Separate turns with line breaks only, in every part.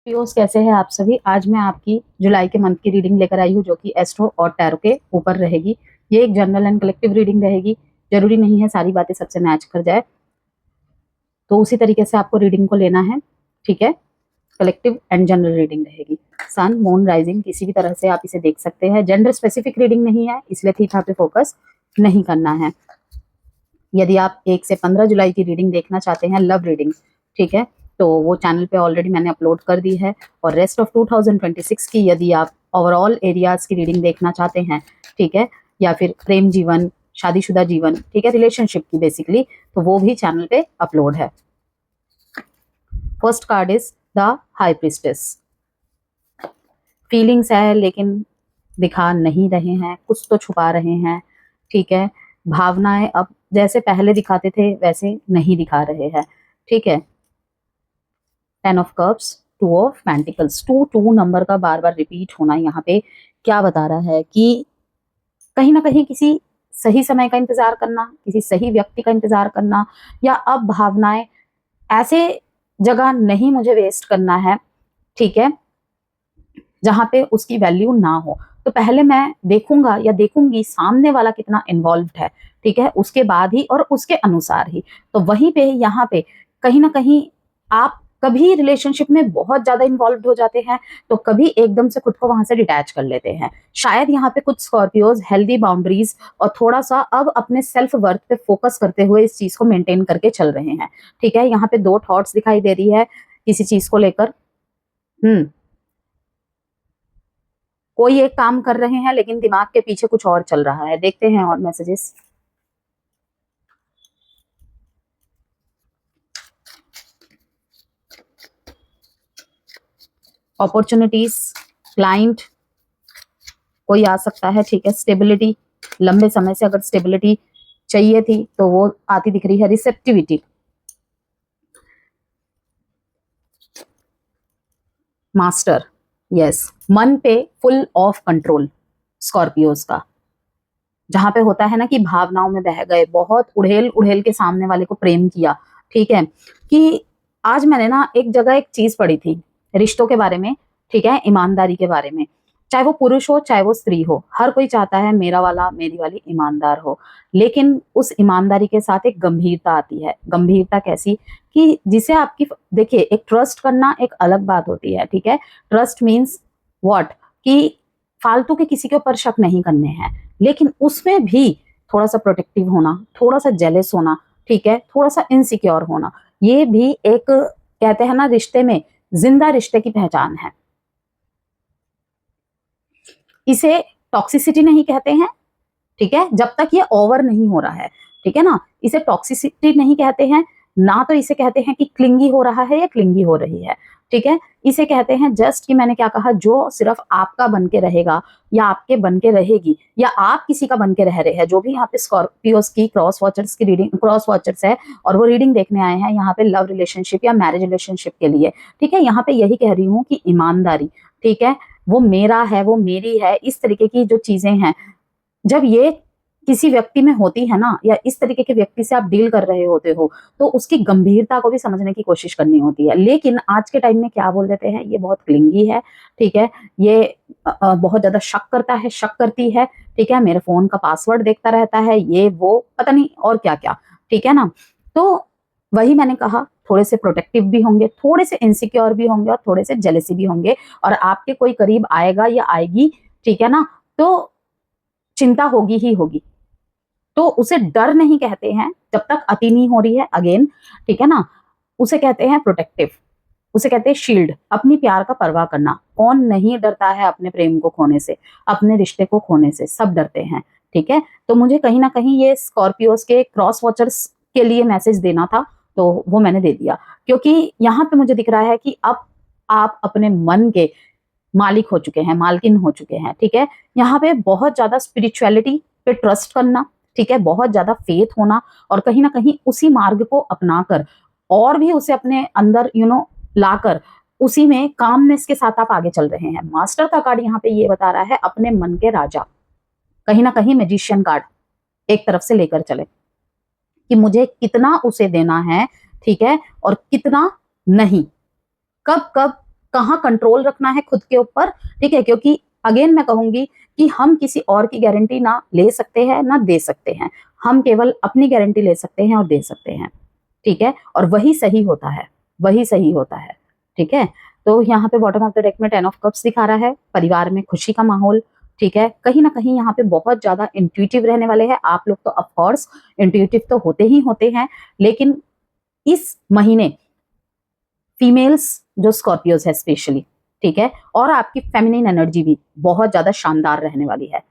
POS कैसे हैं आप सभी। आज मैं आपकी जुलाई के मंथ की रीडिंग लेकर आई हूँ जो कि एस्ट्रो और टैरो के ऊपर रहेगी। ये एक जनरल एंड कलेक्टिव रीडिंग रहेगी। जरूरी नहीं है सारी बातें सबसे मैच कर जाए, तो उसी तरीके से आपको रीडिंग को लेना है। ठीक है, कलेक्टिव एंड जनरल रीडिंग रहेगी। सन मून राइजिंग किसी भी तरह से आप इसे देख सकते हैं। जेंडर स्पेसिफिक रीडिंग नहीं है, इसलिए थीटा पे फोकस नहीं करना है। यदि आप 1 से 15 जुलाई की रीडिंग देखना चाहते हैं, लव रीडिंग, ठीक है, तो वो चैनल पे ऑलरेडी मैंने अपलोड कर दी है। और रेस्ट ऑफ 2026 की यदि आप ओवरऑल एरियाज की रीडिंग देखना चाहते हैं, ठीक है, या फिर प्रेम जीवन, शादीशुदा जीवन, ठीक है, रिलेशनशिप की बेसिकली, तो वो भी चैनल पे अपलोड है। First card is the high priestess. Feelings है लेकिन दिखा नहीं रहे हैं, कुछ तो छुपा रहे हैं। ठीक है, भावनाएं अब जैसे पहले दिखाते थे वैसे नहीं दिखा रहे हैं। ठीक है, 10 of cups, 2 of pentacles. 2 number का बार बार रिपीट होना यहाँ पे क्या बता रहा है कि कहीं ना कहीं किसी सही समय का इंतजार करना, किसी सही व्यक्ति का इंतजार करना, या अब भावनाएं ऐसे जगह नहीं मुझे वेस्ट करना है, ठीक है, जहां पे उसकी वैल्यू ना हो। तो पहले मैं देखूंगा या देखूंगी सामने वाला कितना इन्वॉल्व्ड है, ठीक है, उसके बाद ही और उसके अनुसार ही। तो वहीं पे यहाँ पे कहीं ना कहीं आप कभी रिलेशनशिप में बहुत ज्यादा इन्वॉल्व हो जाते हैं, तो कभी एकदम से खुद को वहां से डिटैच कर लेते हैं। शायद यहाँ पे कुछ स्कॉर्पियोज हेल्दी बाउंड्रीज और थोड़ा सा अब अपने सेल्फ वर्थ पे फोकस करते हुए इस चीज को मेंटेन करके चल रहे हैं। ठीक है, यहाँ पे 2 थॉट्स दिखाई दे रही है किसी चीज को लेकर। कोई एक काम कर रहे हैं लेकिन दिमाग के पीछे कुछ और चल रहा है। देखते हैं और मैसेजेस। अपॉर्चुनिटीज, क्लाइंट कोई आ सकता है। ठीक है, स्टेबिलिटी, लंबे समय से अगर स्टेबिलिटी चाहिए थी तो वो आती दिख रही है। रिसेप्टिविटी, मास्टर, यस, मन पे फुल ऑफ कंट्रोल स्कॉर्पियोज का। जहां पे होता है ना कि भावनाओं में बह गए, बहुत उड़ेल उड़ेल के सामने वाले को प्रेम किया। ठीक है, कि आज मैंने ना एक जगह एक चीज पढ़ी थी रिश्तों के बारे में, ठीक है, ईमानदारी के बारे में। चाहे वो पुरुष हो चाहे वो स्त्री हो, हर कोई चाहता है मेरा वाला मेरी वाली ईमानदार हो। लेकिन उस ईमानदारी के साथ एक गंभीरता आती है। गंभीरता कैसी? कि जिसे आपकी, देखिए, एक ट्रस्ट करना एक अलग बात होती है। ठीक है, ट्रस्ट मीन्स व्हाट, कि फालतू के किसी के ऊपर शक नहीं करने हैं, लेकिन उसमें भी थोड़ा सा प्रोटेक्टिव होना, थोड़ा सा जेलस होना, ठीक है, थोड़ा सा इनसिक्योर होना, ये भी एक, कहते हैं ना, रिश्ते में जिंदा रिश्ते की पहचान है। इसे टॉक्सिसिटी नहीं कहते हैं, ठीक है, जब तक ये ओवर नहीं हो रहा है। ठीक है ना, इसे टॉक्सिसिटी नहीं कहते हैं ना, तो इसे कहते हैं कि क्लिंगी हो रहा है या क्लिंगी हो रही है। ठीक है, इसे कहते हैं जस्ट, कि मैंने क्या कहा, जो सिर्फ आपका बन के रहेगा या आपके बन के रहेगी, या आप किसी का बन के रह रहे हैं। जो भी यहाँ पे स्कॉर्पियोस की क्रॉस वॉचर्स की रीडिंग, क्रॉस वॉचर्स है और वो रीडिंग देखने आए हैं यहाँ पे लव रिलेशनशिप या मैरिज रिलेशनशिप के लिए। ठीक है, यहाँ पे यही कह रही हूँ कि ईमानदारी, ठीक है, वो मेरा है, वो मेरी है, इस तरीके की जो चीजें हैं, जब ये किसी व्यक्ति में होती है ना, या इस तरीके के व्यक्ति से आप डील कर रहे होते हो, तो उसकी गंभीरता को भी समझने की कोशिश करनी होती है। लेकिन आज के टाइम में क्या बोल देते हैं, ये बहुत क्लिंगी है, ठीक है, ये बहुत ज्यादा शक करता है, शक करती है, ठीक है, मेरे फोन का पासवर्ड देखता रहता है, ये वो पता नहीं और क्या क्या। ठीक है ना, तो वही मैंने कहा, थोड़े से प्रोटेक्टिव भी होंगे, थोड़े से इनसिक्योर भी होंगे और थोड़े से जेलसी भी होंगे। और आपके कोई करीब आएगा या आएगी, ठीक है ना, तो चिंता होगी ही होगी। तो उसे डर नहीं कहते हैं जब तक अति नहीं हो रही है, अगेन, ठीक है ना, उसे कहते हैं प्रोटेक्टिव, उसे कहते हैं शील्ड। अपनी प्यार का परवाह करना। कौन नहीं डरता है अपने प्रेम को खोने से, अपने रिश्ते को खोने से? सब डरते हैं। ठीक है, तो मुझे कहीं ना कहीं ये स्कॉर्पियोस के क्रॉस वॉचर्स के लिए मैसेज देना था, तो वो मैंने दे दिया। क्योंकि यहाँ पे मुझे दिख रहा है कि अब आप अपने मन के मालिक हो चुके हैं, मालकिन हो चुके हैं। ठीक है, यहाँ पे बहुत ज्यादा स्पिरिचुअलिटी पे ट्रस्ट करना, ठीक है, बहुत ज्यादा फेथ होना, और कहीं ना कहीं उसी मार्ग को अपनाकर और भी उसे अपने अंदर लाकर उसी में कामनेस के साथ आप आगे चल रहे हैं। मास्टर का कार्ड यहाँ पे ये बता रहा है अपने मन के राजा, कहीं ना कहीं मैजिशियन कार्ड एक तरफ से लेकर चले कि मुझे कितना उसे देना है, ठीक है, और कितना नहीं, कब कब कहाँ कंट्रोल रखना है खुद के ऊपर, ठीक है, क्योंकि अगेन मैं कहूंगी कि हम किसी और की गारंटी ना ले सकते हैं ना दे सकते हैं, हम केवल अपनी गारंटी ले सकते हैं और दे सकते हैं, ठीक है, और वही सही होता है, वही सही होता है, ठीक है। तो यहाँ पे बॉटम ऑफ द डेक में 10 ऑफ कप्स दिखा रहा है, परिवार में खुशी का माहौल, ठीक है, कहीं ना कहीं यहाँ पे बहुत ज्यादा इंट्यूटिव रहने वाले हैं आप लोग, तो ऑफकोर्स इंट्यूटिव तो होते हैं, लेकिन इस महीने फीमेल्स जो स्कॉर्पियोज है स्पेशली, ठीक है, और आपकी फेमिनिन एनर्जी भी बहुत ज्यादा शानदार रहने वाली है,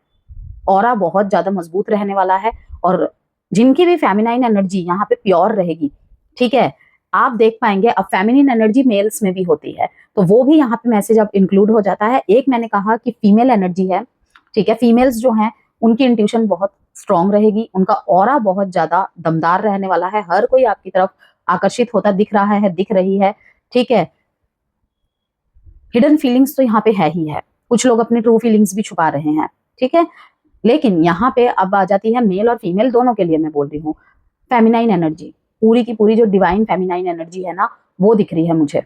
ऑरा बहुत ज्यादा मजबूत रहने वाला है, और जिनकी भी फेमिनाइन एनर्जी यहाँ पे प्योर रहेगी, ठीक है, आप देख पाएंगे अब फेमिनिन एनर्जी मेल्स में भी होती है, तो वो भी यहाँ पे मैसेज अब इंक्लूड हो जाता है। एक मैंने कहा कि फीमेल एनर्जी है, ठीक है, फीमेल्स जो हैं उनकी इंट्यूशन बहुत स्ट्रांग रहेगी, उनका ऑरा बहुत ज्यादा दमदार रहने वाला है, हर कोई आपकी तरफ आकर्षित होता दिख रहा है, दिख रही है, ठीक है। हिडन फीलिंग्स तो यहाँ पे है ही है, कुछ लोग अपनी ट्रू फीलिंग्स भी छुपा रहे हैं, ठीक है, लेकिन यहाँ पे अब आ जाती है मेल और फीमेल दोनों के लिए मैं बोल रही हूँ, फेमिनाइन एनर्जी पूरी की पूरी जो डिवाइन फेमिनाइन एनर्जी है ना वो दिख रही है मुझे।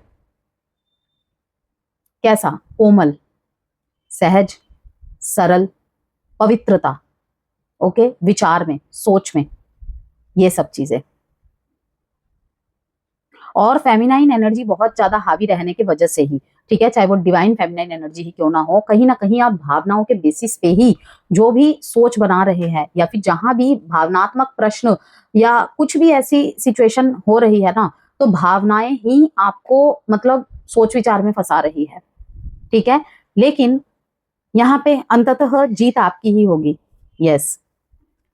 कैसा? कोमल, सहज, सरल, पवित्रता, ओके, विचार में, सोच में, ये सब चीजें, और फेमिनाइन एनर्जी बहुत ज्यादा हावी रहने की वजह से ही, ठीक है, चाहे वो डिवाइन फेमिनाइन एनर्जी ही क्यों ना हो, कहीं ना कहीं आप भावनाओं के बेसिस पे ही जो भी सोच बना रहे हैं, या फिर जहां भी भावनात्मक प्रश्न या कुछ भी ऐसी सिचुएशन हो रही है ना, तो भावनाएं ही आपको मतलब सोच विचार में फंसा रही है, ठीक है, लेकिन यहाँ पे अंततः जीत आपकी ही होगी। यस,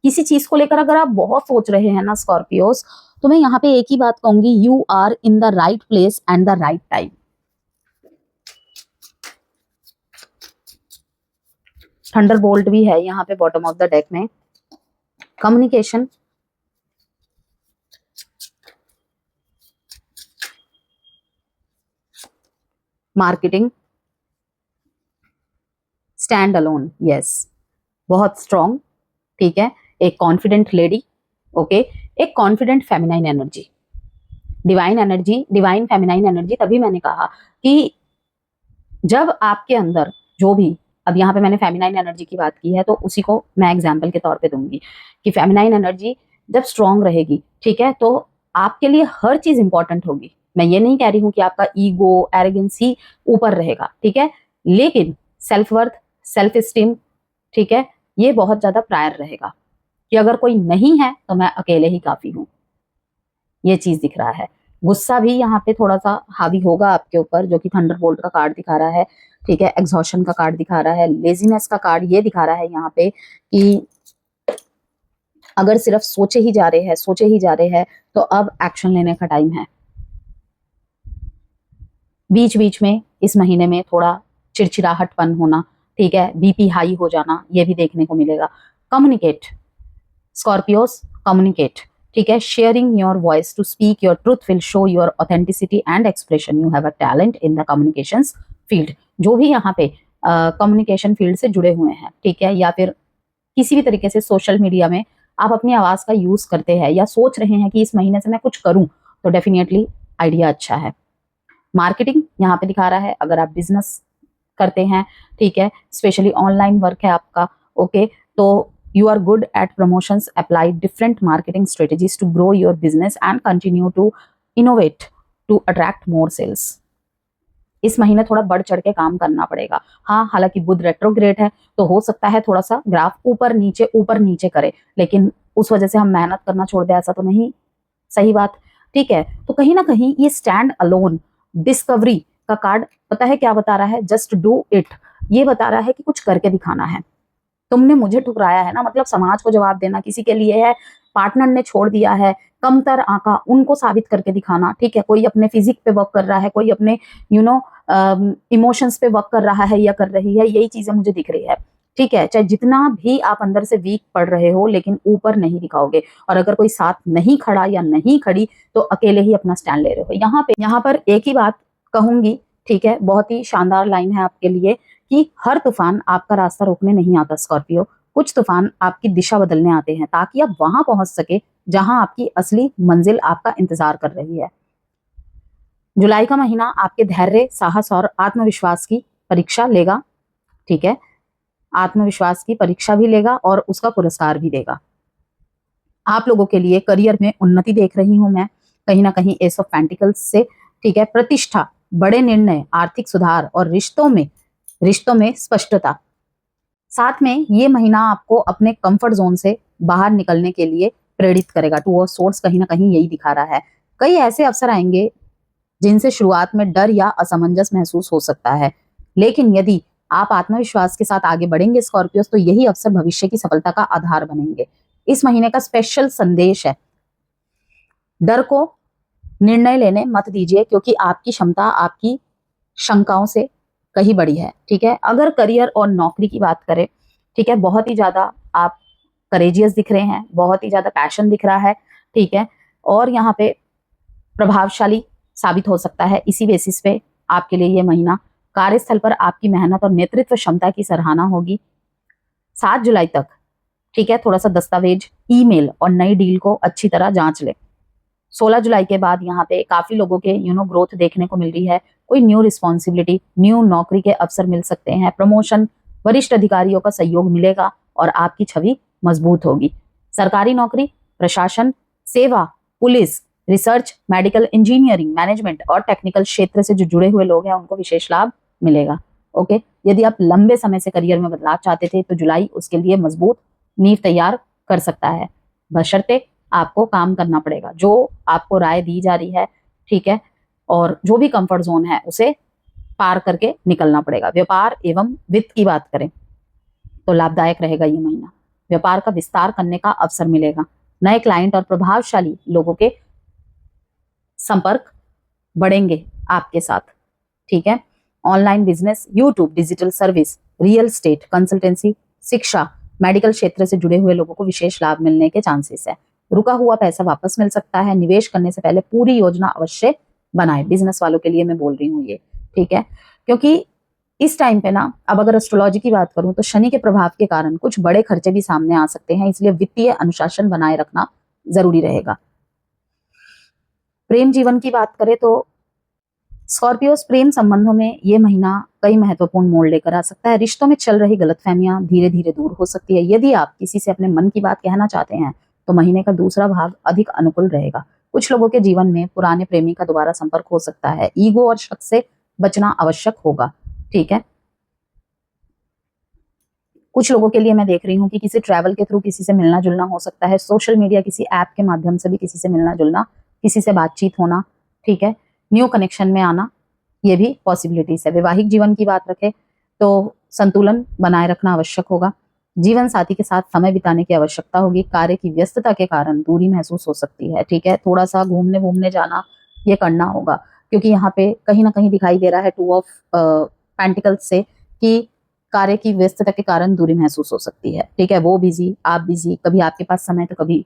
किसी चीज को लेकर अगर आप बहुत सोच रहे हैं ना स्कॉर्पियोस, तो मैं यहाँ पे एक ही बात कहूंगी, you are in the right place and the right time. Thunderbolt भी है यहाँ पे बॉटम ऑफ द डेक में, communication, marketing, stand alone, yes, बहुत स्ट्रॉन्ग, ठीक है, एक कॉन्फिडेंट लेडी, ओके, एक confident feminine energy, divine energy, divine feminine energy. तभी मैंने कहा कि जब आपके अंदर जो भी, अब यहाँ पे मैंने फेमिनाइन एनर्जी की बात की है तो उसी को मैं एग्जाम्पल के तौर पे दूंगी कि फेमिनाइन एनर्जी जब स्ट्रांग रहेगी, ठीक है, तो आपके लिए हर चीज इंपॉर्टेंट होगी। मैं ये नहीं कह रही हूँ कि आपका ईगो एरोगेंस ही ऊपर रहेगा, ठीक है, लेकिन सेल्फ वर्थ, सेल्फ स्टीम, ठीक है, ये बहुत ज्यादा प्रायर रहेगा कि अगर कोई नहीं है तो मैं अकेले ही काफी हूँ, ये चीज दिख रहा है। गुस्सा भी यहाँ पे थोड़ा सा हावी होगा आपके ऊपर, जो कि थंडरबोल्ट का कार्ड दिखा रहा है, ठीक है, एग्जॉशन का कार्ड दिखा रहा है, लेजीनेस का कार्ड ये दिखा रहा है यहाँ पे कि अगर सिर्फ सोचे ही जा रहे हैं तो अब एक्शन लेने का टाइम है। बीच बीच में इस महीने में थोड़ा चिड़चिड़ाहटपन होना, ठीक है, बीपी हाई हो जाना, ये भी देखने को मिलेगा। कम्युनिकेट स्कॉर्पियोस, कम्युनिकेट, ठीक है, sharing your voice to speak your truth will show your authenticity and expression, you have a talent in the communications field. जो भी यहाँ पे कम्युनिकेशन फील्ड से जुड़े हुए हैं, ठीक है, या फिर किसी भी तरीके से सोशल मीडिया में आप अपनी आवाज का यूज करते हैं या सोच रहे हैं कि इस महीने से मैं कुछ करूं, तो डेफिनेटली आइडिया अच्छा है। मार्केटिंग यहाँ पे दिखा रहा है, अगर आप बिजनेस करते हैं, ठीक है, स्पेशली ऑनलाइन वर्क है आपका, ओके, तो you are good at promotions, apply different marketing strategies to grow your business and continue to innovate to attract more sales। इस महीने थोड़ा बढ़ चढ़ के काम करना पड़ेगा। हाँ, हालांकि बुध रेट्रोग्रेड है तो हो सकता है थोड़ा सा ग्राफ ऊपर नीचे करे, लेकिन उस वजह से हम मेहनत करना छोड़ दे ऐसा तो नहीं, सही बात, ठीक है। तो कहीं ना कहीं ये स्टैंड अलोन डिस्कवरी का कार्ड पता है क्या बता रहा है? जस्ट डू इट, ये बता रहा है कि कुछ करके दिखाना है। तुमने मुझे ठुकराया है ना, मतलब समाज को जवाब देना, किसी के लिए है, पार्टनर ने छोड़ दिया है, कमतर आंका, उनको साबित करके दिखाना, ठीक है। कोई अपने फिजिक पे वर्क कर रहा है, कोई अपने इमोशंस पे वर्क कर रहा है या कर रही है, यही चीजें मुझे दिख रही है, ठीक है। चाहे जितना भी आप अंदर से वीक पड़ रहे हो, लेकिन ऊपर नहीं दिखाओगे, और अगर कोई साथ नहीं खड़ा या नहीं खड़ी तो अकेले ही अपना स्टैंड ले रहे हो। यहाँ पर एक ही बात कहूंगी, ठीक है, बहुत ही शानदार लाइन है आपके लिए कि हर तूफान आपका रास्ता रोकने नहीं आता स्कॉर्पियो, कुछ तूफान आपकी दिशा बदलने आते हैं ताकि आप वहां पहुंच सके जहां आपकी असली मंजिल आपका इंतजार कर रही है। जुलाई का महीना आपके धैर्य, साहस और आत्मविश्वास की परीक्षा लेगा। ठीक है, आत्मविश्वास की परीक्षा भी लेगा और उसका पुरस्कार भी देगा। आप लोगों के लिए करियर में उन्नति देख रही हूं मैं, कहीं ना कहीं एस ऑफ पेंटिकल्स से। ठीक है, प्रतिष्ठा, बड़े निर्णय, आर्थिक सुधार और रिश्तों में स्पष्टता। साथ में ये महीना आपको अपने कंफर्ट जोन से बाहर निकलने के लिए प्रेरित करेगा। टू ऑफ सोर्ड्स कहीं ना कहीं यही दिखा रहा है। कई ऐसे अवसर आएंगे जिनसे शुरुआत में डर या असमंजस महसूस हो सकता है, लेकिन यदि आप आत्मविश्वास के साथ आगे बढ़ेंगे स्कॉर्पियोस, तो यही अवसर भविष्य की सफलता का आधार बनेंगे। इस महीने का स्पेशल संदेश है, डर को निर्णय लेने मत दीजिए, क्योंकि आपकी क्षमता आपकी शंकाओं से कहीं बड़ी है। ठीक है, अगर करियर और नौकरी की बात करें, ठीक है, बहुत ही ज्यादा आप करेजियस दिख रहे हैं, बहुत ही ज्यादा पैशन दिख रहा है। ठीक है, और यहाँ पे प्रभावशाली साबित हो सकता है। इसी बेसिस पे आपके लिए ये महीना कार्यस्थल पर आपकी मेहनत और नेतृत्व क्षमता की सराहना होगी। 7 जुलाई तक, ठीक है, थोड़ा सा दस्तावेज, ईमेल और नई डील को अच्छी तरह जांच ले। 16 जुलाई के बाद यहाँ पे काफी लोगों के ग्रोथ देखने को मिल रही है। कोई न्यू रिस्पॉन्सिबिलिटी, न्यू नौकरी के अवसर मिल सकते हैं, प्रमोशन, वरिष्ठ अधिकारियों का सहयोग मिलेगा और आपकी छवि मजबूत होगी। सरकारी नौकरी, प्रशासन, सेवा, police, research, medical, engineering, management और टेक्निकल क्षेत्र से जो जुड़े हुए लोग हैं उनको विशेष लाभ मिलेगा। ओके, यदि आप लंबे समय से करियर में बदलाव चाहते थे तो जुलाई उसके लिए मजबूत नींव तैयार कर सकता है, बशर्ते आपको काम करना पड़ेगा। जो आपको राय दी जा रही है, ठीक है, और जो भी कंफर्ट जोन है उसे पार करके निकलना पड़ेगा। व्यापार एवं वित्त की बात करें तो लाभदायक रहेगा ये महीना। व्यापार का विस्तार करने का अवसर मिलेगा। नए क्लाइंट और प्रभावशाली लोगों के संपर्क बढ़ेंगे आपके साथ। ठीक है, online business, YouTube, digital service, real estate, consultancy, शिक्षा, मेडिकल क्षेत्र से जुड़े हुए लोगों को विशेष लाभ मिलने के चांसेस है। रुका हुआ पैसा वापस मिल सकता है। निवेश करने से पहले पूरी योजना अवश्य बनाए। बिजनेस वालों के लिए मैं बोल रही हूँ ये, ठीक है, क्योंकि इस टाइम पे ना, अब अगर एस्ट्रोलॉजी की बात करूं तो शनि के प्रभाव के कारण कुछ बड़े खर्चे भी सामने आ सकते हैं, इसलिए वित्तीय अनुशासन बनाए रखना जरूरी रहेगा। प्रेम जीवन की बात करें तो स्कॉर्पियोस प्रेम संबंधों में ये महीना कई महत्वपूर्ण मोड़ लेकर आ सकता है। रिश्तों में चल रही गलतफहमियां धीरे धीरे दूर हो सकती है। यदि आप किसी से अपने मन की बात कहना चाहते हैं तो महीने का दूसरा भाग अधिक अनुकूल रहेगा। कुछ लोगों के जीवन में पुराने प्रेमी का दोबारा संपर्क हो सकता है। ईगो और शक से बचना आवश्यक होगा। ठीक है, कुछ लोगों के लिए मैं देख रही हूँ कि किसी ट्रैवल के थ्रू किसी से मिलना जुलना हो सकता है। सोशल मीडिया, किसी ऐप के माध्यम से भी किसी से मिलना जुलना, किसी से बातचीत होना, ठीक है, न्यू कनेक्शन में आना, ये भी पॉसिबिलिटीज है। वैवाहिक जीवन की बात रखें तो संतुलन बनाए रखना आवश्यक होगा। जीवन साथी के साथ समय बिताने की आवश्यकता होगी। कार्य की व्यस्तता के कारण दूरी महसूस हो सकती है। ठीक है, थोड़ा सा घूमने वूमने जाना ये करना होगा, क्योंकि यहाँ पे कहीं ना कहीं दिखाई दे रहा है 2 ऑफ पेंटिकल्स से कि कार्य की व्यस्तता के कारण दूरी महसूस हो सकती है। ठीक है, वो बिजी, आप बिजी, कभी आपके पास समय तो कभी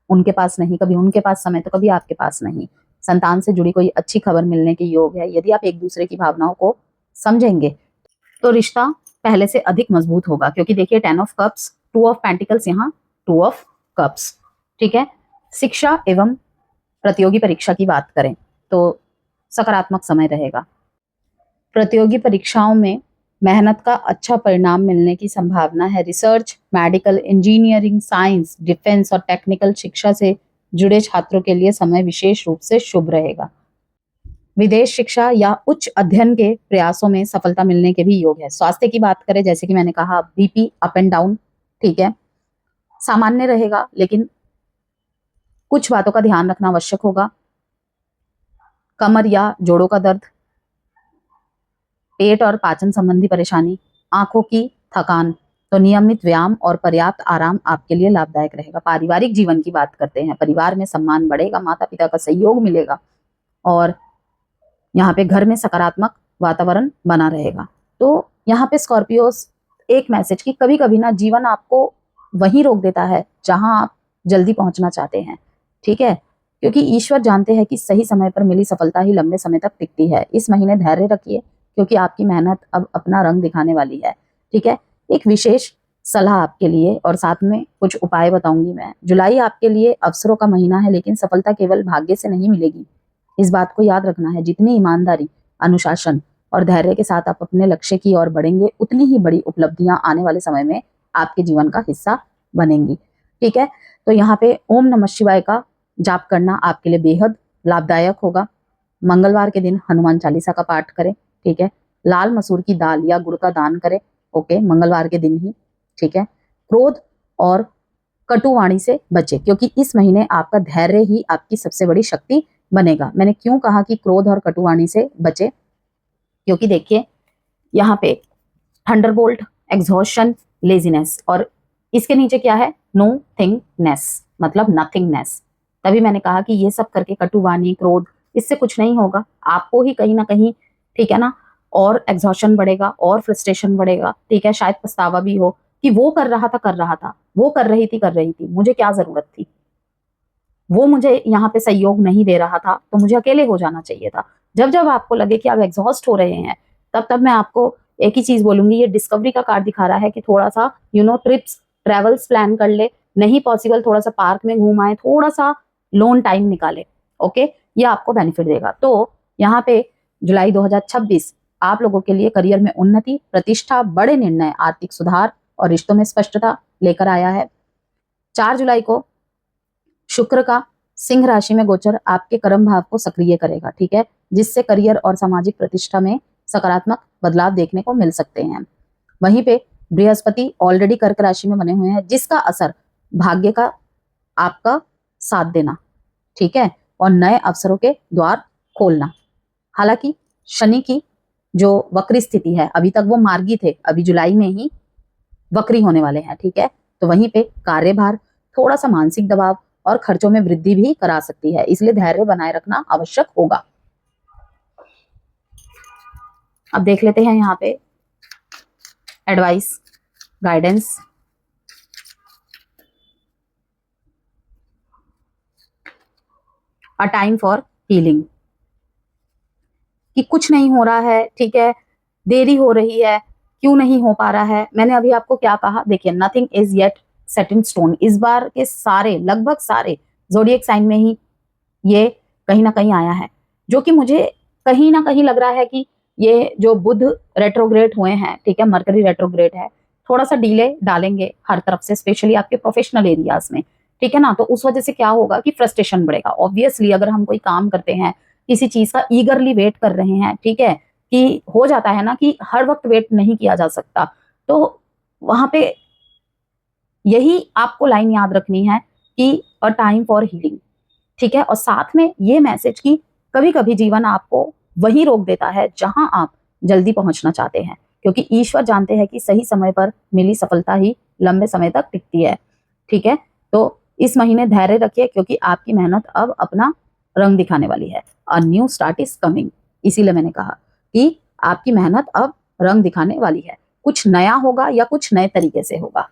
उनके पास नहीं, कभी उनके पास समय तो कभी आपके पास नहीं। संतान से जुड़ी कोई अच्छी खबर मिलने के योग है। यदि आप एक दूसरे की भावनाओं को समझेंगे तो रिश्ता पहले से अधिक मजबूत होगा, क्योंकि देखिए 10 ऑफ कप्स, 2 ऑफ पेंटिकल्स, यहाँ 2 ऑफ कप्स। ठीक है, शिक्षा एवं प्रतियोगी परीक्षा की बात करें तो सकारात्मक समय रहेगा। प्रतियोगी परीक्षाओं में मेहनत का अच्छा परिणाम मिलने की संभावना है। Research, medical, engineering, science, defence और टेक्निकल शिक्षा से जुड़े छात्रों के लिए समय विशेष रूप से शुभ रहेगा। विदेश शिक्षा या उच्च अध्ययन के प्रयासों में सफलता मिलने के भी योग है। स्वास्थ्य की बात करें, जैसे कि मैंने कहा, बीपी अप एंड डाउन, ठीक है, सामान्य रहेगा, लेकिन कुछ बातों का ध्यान रखना आवश्यक होगा। कमर या जोड़ों का दर्द, पेट और पाचन संबंधी परेशानी, आंखों की थकान, तो नियमित व्यायाम और पर्याप्त आराम आपके लिए लाभदायक रहेगा। पारिवारिक जीवन की बात करते हैं, परिवार में सम्मान बढ़ेगा, माता पिता का सहयोग मिलेगा और यहाँ पे घर में सकारात्मक वातावरण बना रहेगा। तो यहाँ पे स्कॉर्पियोस एक मैसेज की कभी कभी ना जीवन आपको वहीं रोक देता है जहां आप जल्दी पहुंचना चाहते हैं। ठीक है, क्योंकि ईश्वर जानते हैं कि सही समय पर मिली सफलता ही लंबे समय तक टिकती है। इस महीने धैर्य रखिए, क्योंकि आपकी मेहनत अब अपना रंग दिखाने वाली है। ठीक है, एक विशेष सलाह आपके लिए और साथ में कुछ उपाय बताऊंगी मैं। जुलाई आपके लिए अवसरों का महीना है, लेकिन सफलता केवल भाग्य से नहीं मिलेगी, इस बात को याद रखना है, जितनी ईमानदारी, अनुशासन और धैर्य के साथ आप अपने लक्ष्य की ओर बढ़ेंगे, उतनी ही बड़ी उपलब्धियां आने वाले समय में आपके जीवन का हिस्सा बनेंगी। ठीक है, तो यहाँ पे ओम नमः शिवाय का जाप करना आपके लिए बेहद लाभदायक होगा। मंगलवार के दिन हनुमान चालीसा का पाठ करें। ठीक है, लाल मसूर की दाल या गुड़ का दान करें। ओके, मंगलवार के दिन ही। ठीक है, क्रोध और कटुवाणी से बचे, क्योंकि इस महीने आपका धैर्य ही आपकी सबसे बड़ी शक्ति बनेगा। मैंने क्यों कहा कि क्रोध और कटुवाणी से बचे, क्योंकि देखिए यहाँ पे थंडरबोल्ट, एग्जॉशन, लेजीनेस और इसके नीचे क्या है, नो थिंगनेस, मतलब नथिंगनेस। तभी मैंने कहा कि ये सब करके कटुवाणी, क्रोध, इससे कुछ नहीं होगा, आपको ही कहीं ना कहीं, ठीक है ना, और एग्जॉशन बढ़ेगा और फ्रस्ट्रेशन बढ़ेगा। ठीक है, शायद पछतावा भी हो कि वो कर रहा था, वो कर रही थी, मुझे क्या जरूरत थी, वो मुझे यहाँ पे सहयोग नहीं दे रहा था, तो मुझे अकेले हो जाना चाहिए था। जब जब आपको लगे कि आप एग्जॉस्ट हो रहे हैं, तब तब मैं आपको एक ही चीज बोलूंगी, ये डिस्कवरी का कार्ड दिखा रहा है कि थोड़ा सा ट्रिप्स, ट्रेवल्स प्लान कर ले। नहीं पॉसिबल, थोड़ा सा पार्क में घूम आए, थोड़ा सा लोन टाइम निकाले। ओके, ये आपको बेनिफिट देगा। तो यहाँ पे जुलाई 2026 आप लोगों के लिए करियर में उन्नति, प्रतिष्ठा, बड़े निर्णय, आर्थिक सुधार और रिश्तों में स्पष्टता लेकर आया है। 4 जुलाई को शुक्र का सिंह राशि में गोचर आपके कर्म भाव को सक्रिय करेगा। ठीक है, जिससे करियर और सामाजिक प्रतिष्ठा में सकारात्मक बदलाव देखने को मिल सकते हैं। वहीं पे बृहस्पति ऑलरेडी कर्क राशि में बने हुए हैं, जिसका असर भाग्य का आपका साथ देना, ठीक है, और नए अवसरों के द्वार खोलना। हालांकि शनि की जो वक्री स्थिति है, अभी तक वो मार्गी थे, अभी जुलाई में ही वक्री होने वाले हैं। ठीक है, तो वहीं पे कार्यभार, थोड़ा सा मानसिक दबाव और खर्चों में वृद्धि भी करा सकती है, इसलिए धैर्य बनाए रखना आवश्यक होगा। अब देख लेते हैं यहाँ पे advice, guidance. A time for healing, कि कुछ नहीं हो रहा है, ठीक है, देरी हो रही है, क्यों नहीं हो पा रहा है। मैंने अभी आपको क्या कहा, देखिए, nothing is yet set in stone. इस बार के सारे, लगभग सारे ज़ोडिएक साइन में ही ये कहीं ना कहीं आया है, जो कि मुझे कहीं ना कहीं लग रहा है कि ये जो बुध रेट्रोग्रेड हुए हैं, ठीक है, मरकरी रेट्रोग्रेड है, थोड़ा सा डीले डालेंगे हर तरफ से, स्पेशली आपके प्रोफेशनल एरियाज में। ठीक है ना, तो उस वजह से क्या होगा कि फ्रस्ट्रेशन बढ़ेगा। ऑब्वियसली अगर हम कोई काम करते हैं, किसी चीज का ईगरली वेट कर रहे हैं, ठीक है, कि हो जाता है ना कि हर वक्त वेट नहीं किया जा सकता, तो वहां पे यही आपको लाइन याद रखनी है कि अ टाइम फॉर हीलिंग। ठीक है, और साथ में ये मैसेज कि कभी कभी जीवन आपको वही रोक देता है जहां आप जल्दी पहुंचना चाहते हैं, क्योंकि ईश्वर जानते हैं कि सही समय पर मिली सफलता ही लंबे समय तक टिकती है। ठीक है, तो इस महीने धैर्य रखिए, क्योंकि आपकी मेहनत अब अपना रंग दिखाने वाली है। A new start is coming, इसीलिए मैंने कहा कि आपकी मेहनत अब रंग दिखाने वाली है, कुछ नया होगा या कुछ नए तरीके से होगा।